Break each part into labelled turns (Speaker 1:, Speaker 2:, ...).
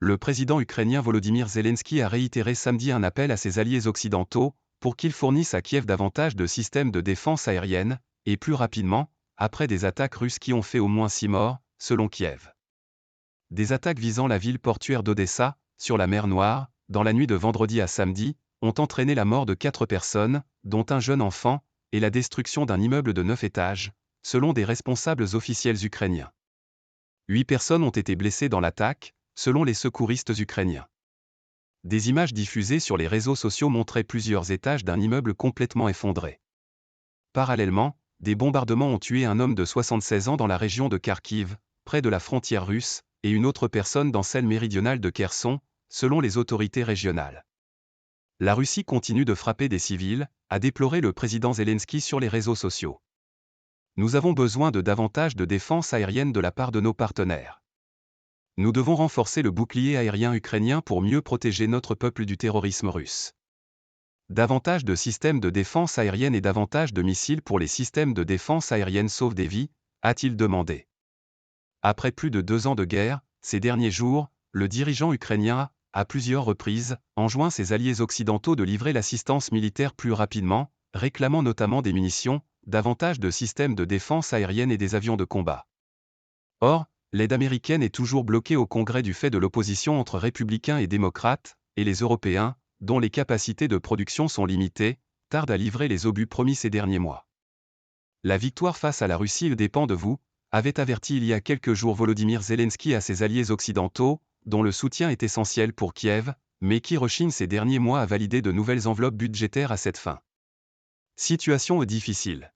Speaker 1: Le président ukrainien Volodymyr Zelensky a réitéré samedi un appel à ses alliés occidentaux pour qu'ils fournissent à Kiev davantage de systèmes de défense aérienne, et plus rapidement, après des attaques russes qui ont fait au moins 6 morts, selon Kiev. Des attaques visant la ville portuaire d'Odessa, sur la mer Noire, dans la nuit de vendredi à samedi, ont entraîné la mort de 4 personnes, dont un jeune enfant, et la destruction d'un immeuble de 9 étages, selon des responsables officiels ukrainiens. 8 personnes ont été blessées dans l'attaque, selon les secouristes ukrainiens. Des images diffusées sur les réseaux sociaux montraient plusieurs étages d'un immeuble complètement effondré. Parallèlement, des bombardements ont tué un homme de 76 ans dans la région de Kharkiv, près de la frontière russe, et une autre personne dans celle méridionale de Kherson, selon les autorités régionales. La Russie continue de frapper des civils, a déploré le président Zelensky sur les réseaux sociaux. Nous avons besoin de davantage de défense aérienne de la part de nos partenaires. Nous devons renforcer le bouclier aérien ukrainien pour mieux protéger notre peuple du terrorisme russe. Davantage de systèmes de défense aérienne et davantage de missiles pour les systèmes de défense aérienne sauvent des vies, a-t-il demandé. Après plus de 2 ans de guerre, ces derniers jours, le dirigeant ukrainien a, à plusieurs reprises, enjoint ses alliés occidentaux de livrer l'assistance militaire plus rapidement, réclamant notamment des munitions, davantage de systèmes de défense aérienne et des avions de combat. Or, l'aide américaine est toujours bloquée au Congrès du fait de l'opposition entre républicains et démocrates, et les Européens, dont les capacités de production sont limitées, tardent à livrer les obus promis ces derniers mois. La victoire face à la Russie dépend de vous, avait averti il y a quelques jours Volodymyr Zelensky à ses alliés occidentaux, dont le soutien est essentiel pour Kiev, mais qui rechignent ces derniers mois à valider de nouvelles enveloppes budgétaires à cette fin. Situation difficile.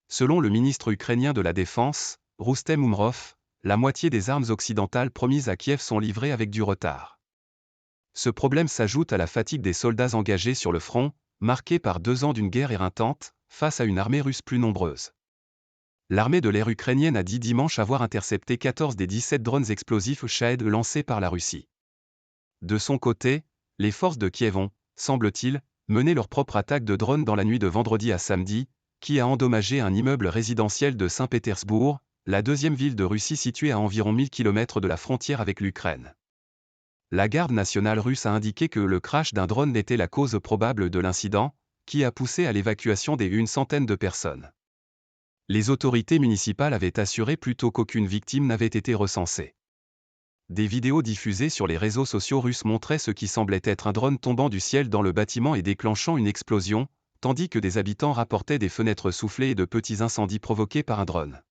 Speaker 1: Selon le ministre ukrainien de la Défense, Roustem Umerov, la moitié des armes occidentales promises à Kiev sont livrées avec du retard. Ce problème s'ajoute à la fatigue des soldats engagés sur le front, marqué par 2 ans d'une guerre éreintante, face à une armée russe plus nombreuse. L'armée de l'air ukrainienne a dit dimanche avoir intercepté 14 des 17 drones explosifs Shahed lancés par la Russie. De son côté, les forces de Kiev ont, semble-t-il, mené leur propre attaque de drones dans la nuit de vendredi à samedi, qui a endommagé un immeuble résidentiel de Saint-Pétersbourg, la deuxième ville de Russie située à environ 1000 km de la frontière avec l'Ukraine. La garde nationale russe a indiqué que le crash d'un drone était la cause probable de l'incident, qui a poussé à l'évacuation une centaine de personnes. Les autorités municipales avaient assuré plus tôt qu'aucune victime n'avait été recensée. Des vidéos diffusées sur les réseaux sociaux russes montraient ce qui semblait être un drone tombant du ciel dans le bâtiment et déclenchant une explosion, tandis que des habitants rapportaient des fenêtres soufflées et de petits incendies provoqués par un drone.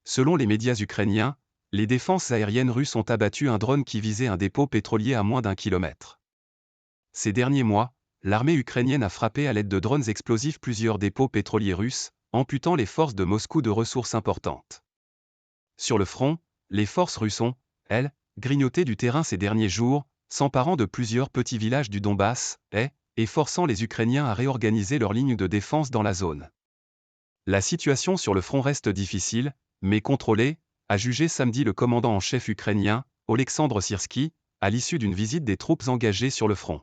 Speaker 1: Selon les médias ukrainiens, les défenses aériennes russes ont abattu un drone qui visait un dépôt pétrolier à moins d'1 kilomètre. Ces derniers mois, l'armée ukrainienne a frappé à l'aide de drones explosifs plusieurs dépôts pétroliers russes, amputant les forces de Moscou de ressources importantes. Sur le front, les forces russes ont, elles, grignoté du terrain ces derniers jours, s'emparant de plusieurs petits villages du Donbass, et forçant les Ukrainiens à réorganiser leurs lignes de défense dans la zone. La situation sur le front reste difficile, mais contrôlée, a jugé samedi le commandant en chef ukrainien, Oleksandr Syrsky, à l'issue d'une visite des troupes engagées sur le front.